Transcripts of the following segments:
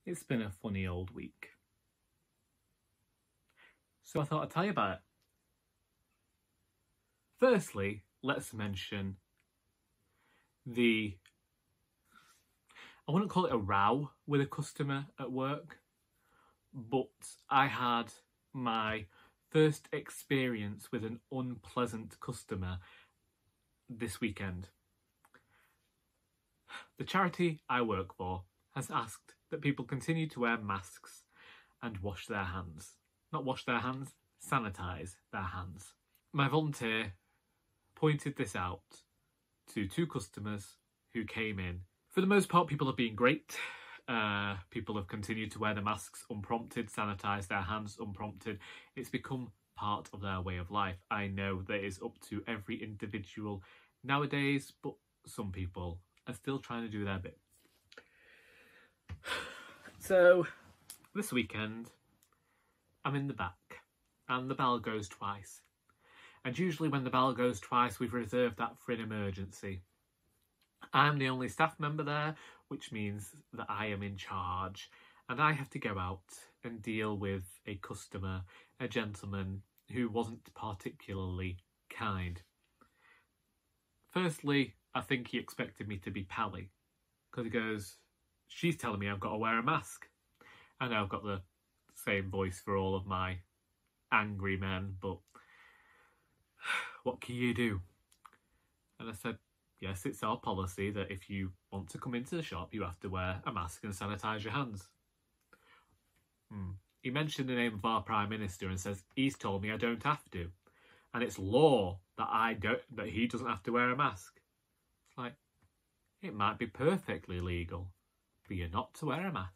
It's been a funny old week. So I thought I'd tell you about it. Firstly, let's mention I wouldn't call it a row with a customer at work, but I had my first experience with an unpleasant customer this weekend. The charity I work for has asked that people continue to wear masks and wash their hands. Not wash their hands, sanitise their hands. My volunteer pointed this out to two customers who came in. For the most part, people have been great. People have continued to wear the masks unprompted, sanitise their hands unprompted. It's become part of their way of life. I know that it's up to every individual nowadays, but some people are still trying to do their bit. So this weekend, I'm in the back and the bell goes twice. And usually when the bell goes twice, we've reserved that for an emergency. I'm the only staff member there, which means that I am in charge. And I have to go out and deal with a customer, a gentleman who wasn't particularly kind. Firstly, I think he expected me to be pally, because he goes, she's telling me I've got to wear a mask. I know I've got the same voice for all of my angry men, but what can you do? And I said, yes, it's our policy that if you want to come into the shop, you have to wear a mask and sanitise your hands. He mentioned the name of our Prime Minister and says, he's told me I don't have to. And it's law that he doesn't have to wear a mask. It's like, it might be perfectly legal for you not to wear a mask.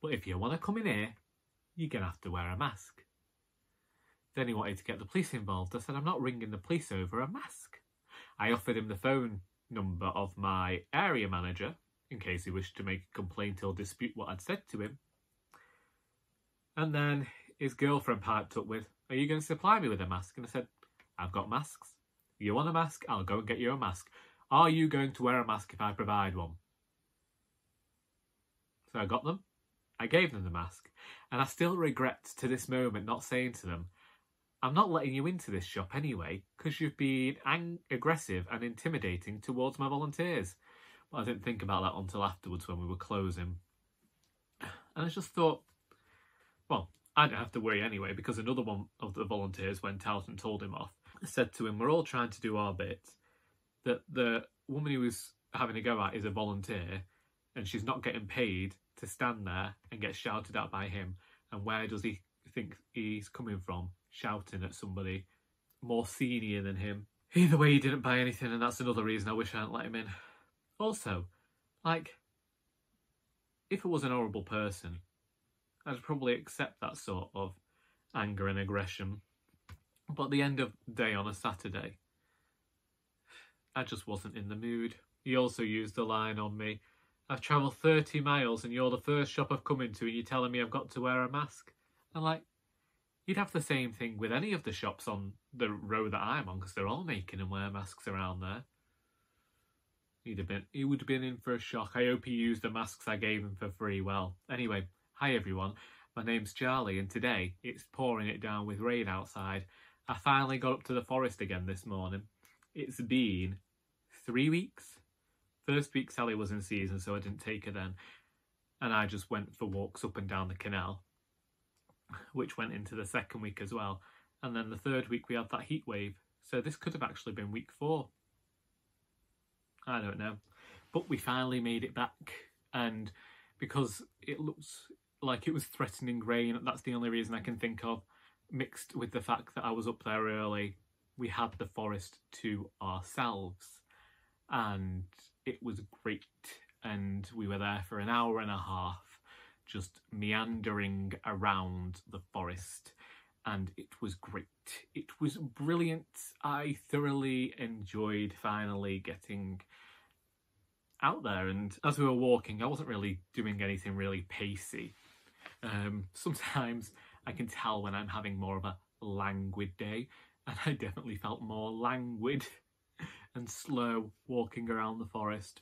But if you want to come in here, you're going to have to wear a mask. Then he wanted to get the police involved. I said, I'm not ringing the police over a mask. I offered him the phone number of my area manager in case he wished to make a complaint or dispute what I'd said to him. And then his girlfriend piped up with, are you going to supply me with a mask? And I said, I've got masks. You want a mask? I'll go and get you a mask. Are you going to wear a mask if I provide one? So I got them. I gave them the mask. And I still regret to this moment not saying to them, I'm not letting you into this shop anyway because you've been aggressive and intimidating towards my volunteers. But I didn't think about that until afterwards when we were closing. And I just thought, well, I don't have to worry anyway because another one of the volunteers went out and told him off. I said to him, we're all trying to do our bit, that the woman he was having a go at is a volunteer and she's not getting paid to stand there and get shouted at by him. And where does he think he's coming from, shouting at somebody more senior than him? Either way, he didn't buy anything, and that's another reason I wish I hadn't let him in. Also, like, if it was an horrible person, I'd probably accept that sort of anger and aggression. But at the end of the day on a Saturday, I just wasn't in the mood. He also used the line on me, I've travelled 30 miles and you're the first shop I've come into and you're telling me I've got to wear a mask. And like, you'd have the same thing with any of the shops on the road that I'm on because they're all making them wear masks around there. He would have been in for a shock. I hope he used the masks I gave him for free. Well, anyway, hi everyone. My name's Charlie and today it's pouring it down with rain outside. I finally got up to the forest again this morning. It's been 3 weeks. First week Sally was in season, so I didn't take her then. And I just went for walks up and down the canal, which went into the second week as well. And then the third week we had that heat wave. So this could have actually been week 4. I don't know. But we finally made it back. And because it looks like it was threatening rain, that's the only reason I can think of, mixed with the fact that I was up there early, we had the forest to ourselves. And it was great. And we were there for an hour and a half, just meandering around the forest. And it was great. It was brilliant. I thoroughly enjoyed finally getting out there. And as we were walking, I wasn't really doing anything really pacey. Sometimes I can tell when I'm having more of a languid day, and I definitely felt more languid and slow walking around the forest.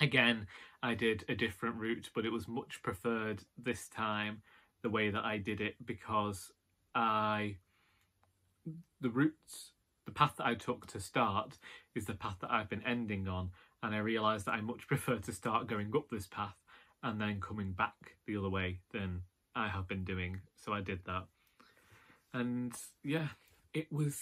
Again, I did a different route, but it was much preferred this time, the way that I did it, because the path that I took to start is the path that I've been ending on, and I realised that I much prefer to start going up this path and then coming back the other way than I have been doing. So I did that. And yeah, it was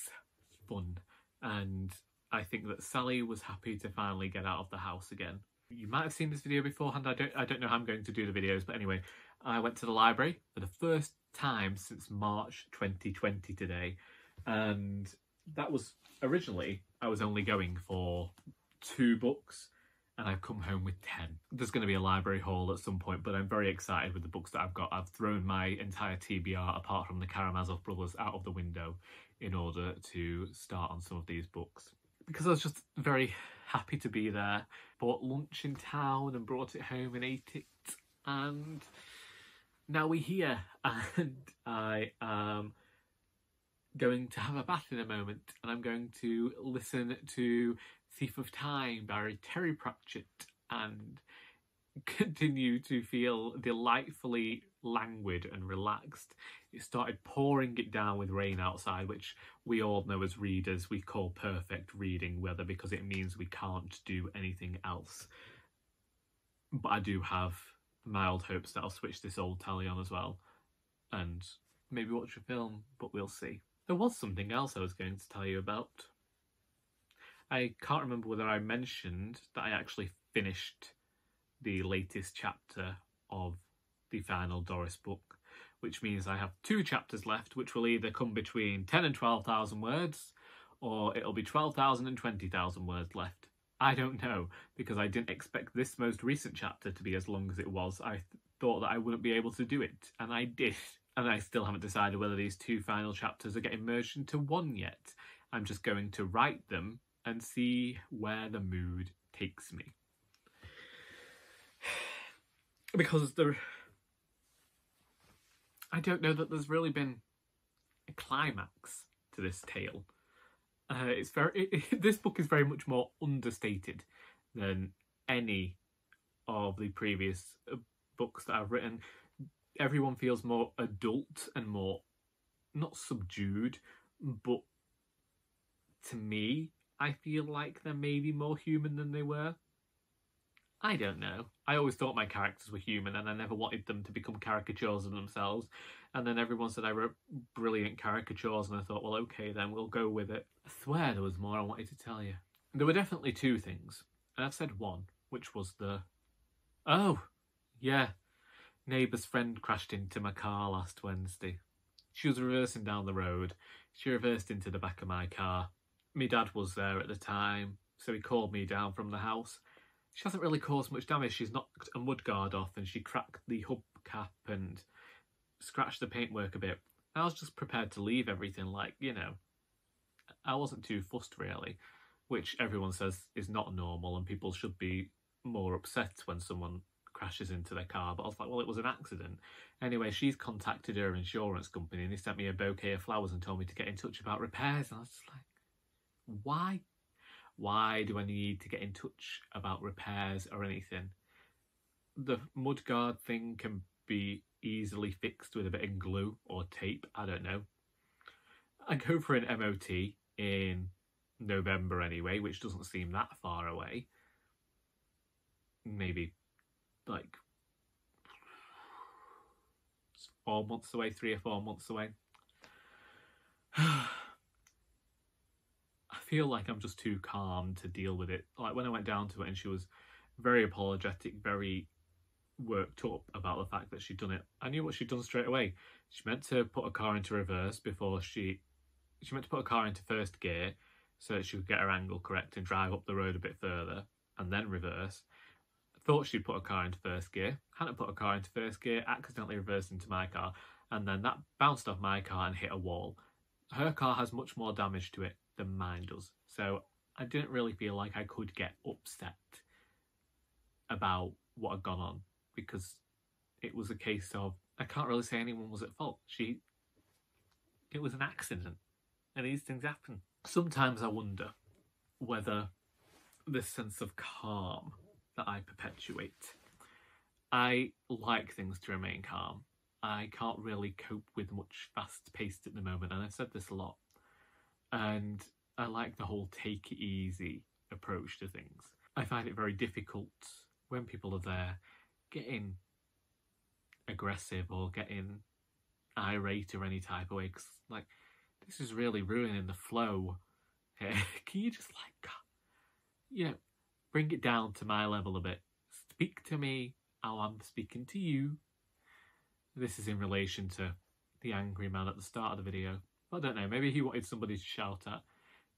fun. And I think that Sally was happy to finally get out of the house again. You might have seen this video beforehand. I don't know how I'm going to do the videos, but anyway, I went to the library for the first time since March 2020 today. And that was originally, I was only going for 2 books, and I've come home with 10. There's going to be a library haul at some point, but I'm very excited with the books that I've got. I've thrown my entire TBR, apart from the Karamazov brothers, out of the window in order to start on some of these books. Because I was just very happy to be there. Bought lunch in town and brought it home and ate it. And now we're here. And I am going to have a bath in a moment. And I'm going to listen to Thief of Time by Terry Pratchett and continue to feel delightfully languid and relaxed. It started pouring it down with rain outside, which we all know as readers we call perfect reading weather, because it means we can't do anything else. But I do have mild hopes that I'll switch this old tally on as well and maybe watch a film, but we'll see. There was something else I was going to tell you about. I can't remember whether I mentioned that I actually finished the latest chapter of the final Doris book, which means I have 2 chapters left, which will either come between 10 and 12,000 words, or it'll be 12,000 and 20,000 words left. I don't know, because I didn't expect this most recent chapter to be as long as it was. I thought that I wouldn't be able to do it, and I did. And I still haven't decided whether these 2 final chapters are getting merged into one yet. I'm just going to write them and see where the mood takes me. Because I don't know that there's really been a climax to this tale. This book is very much more understated than any of the previous books that I've written. Everyone feels more adult and more, not subdued, but to me, I feel like they're maybe more human than they were. I don't know. I always thought my characters were human, and I never wanted them to become caricatures of themselves. And then everyone said I wrote brilliant caricatures, and I thought, well, okay, then we'll go with it. I swear there was more I wanted to tell you. There were definitely 2 things, and I've said one, which was oh, yeah, neighbour's friend crashed into my car last Wednesday. She was reversing down the road. She reversed into the back of my car. My dad was there at the time, so he called me down from the house. She hasn't really caused much damage. She's knocked a mudguard off and she cracked the hubcap and scratched the paintwork a bit. I was just prepared to leave everything, like, you know. I wasn't too fussed, really, which everyone says is not normal and people should be more upset when someone crashes into their car. But I was like, well, it was an accident. Anyway, she's contacted her insurance company and they sent me a bouquet of flowers and told me to get in touch about repairs. And I was just like, why? Why do I need to get in touch about repairs or anything? The mudguard thing can be easily fixed with a bit of glue or tape, I don't know. I go for an MOT in November anyway, which doesn't seem that far away. Maybe like 4 months away, 3 or 4 months away. I feel like I'm just too calm to deal with it. Like when I went down to it and she was very apologetic, very worked up about the fact that she'd done it. I knew what she'd done straight away. She meant to put a car into reverse before she meant to put a car into first gear so that she could get her angle correct and drive up the road a bit further and then reverse. Thought she'd put a car into first gear, hadn't put a car into first gear, accidentally reversed into my car, and then that bounced off my car and hit a wall. Her car has much more damage to it than mine does, so I didn't really feel like I could get upset about what had gone on, because it was a case of, I can't really say anyone was at fault. It was an accident, and these things happen. Sometimes I wonder whether this sense of calm that I perpetuate. I like things to remain calm. I can't really cope with much fast-paced at the moment, and I've said this a lot. And I like the whole take it easy approach to things. I find it very difficult when people are there getting aggressive or getting irate or any type of way, because like, this is really ruining the flow here. Can you just bring it down to my level a bit? Speak to me how I'm speaking to you. This is in relation to the angry man at the start of the video. I don't know, maybe he wanted somebody to shout at.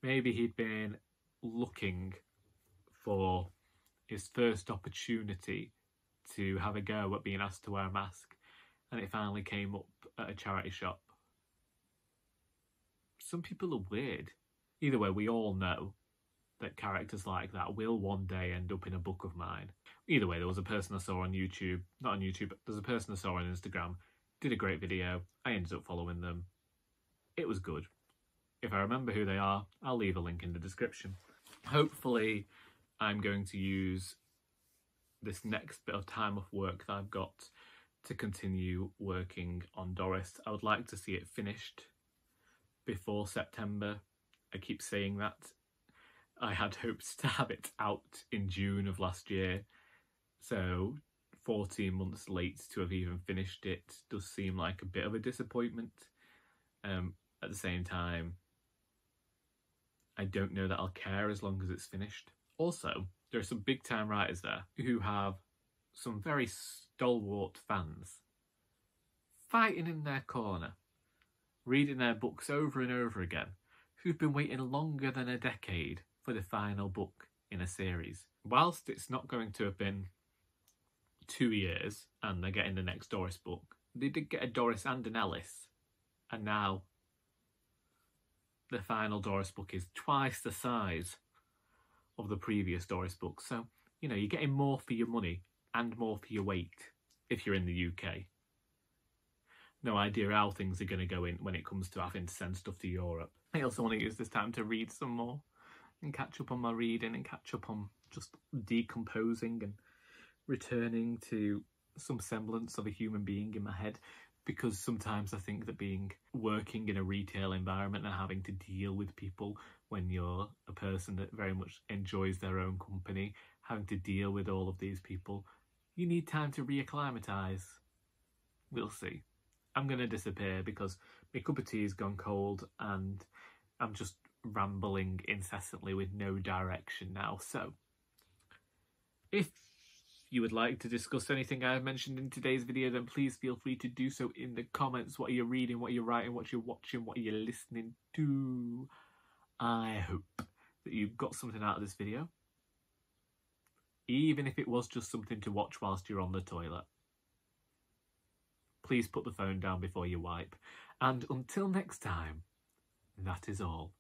Maybe he'd been looking for his first opportunity to have a go at being asked to wear a mask, and it finally came up at a charity shop. Some people are weird. Either way, we all know that characters like that will one day end up in a book of mine. Either way, there was a person I saw on YouTube, not on YouTube, but there's a person I saw on Instagram, did a great video, I ended up following them. It was good. If I remember who they are, I'll leave a link in the description. Hopefully, I'm going to use this next bit of time off work that I've got to continue working on Doris. I would like to see it finished before September. I keep saying that. I had hopes to have it out in June of last year, so 14 months late to have even finished it does seem like a bit of a disappointment. At the same time, I don't know that I'll care as long as it's finished. Also, there are some big time writers there who have some very stalwart fans fighting in their corner, reading their books over and over again, who've been waiting longer than a decade for the final book in a series. Whilst it's not going to have been 2 years and they're getting the next Doris book, they did get a Doris and an Ellis, and now the final Doris book is twice the size of the previous Doris book. So, you know, you're getting more for your money and more for your weight if you're in the UK. No idea how things are going to go in when it comes to having to send stuff to Europe. I also want to use this time to read some more and catch up on my reading and catch up on just decomposing and returning to some semblance of a human being in my head, because sometimes I think that working in a retail environment and having to deal with people when you're a person that very much enjoys their own company, having to deal with all of these people, you need time to reacclimatise. We'll see. I'm going to disappear because my cup of tea has gone cold and I'm just rambling incessantly with no direction now. So, if you would like to discuss anything I've mentioned in today's video, then please feel free to do so in the comments. What are you reading, what are you writing, what you're watching, what are you listening to? I hope that you got something out of this video, even if it was just something to watch whilst you're on the toilet. Please put the phone down before you wipe. And until next time, that is all.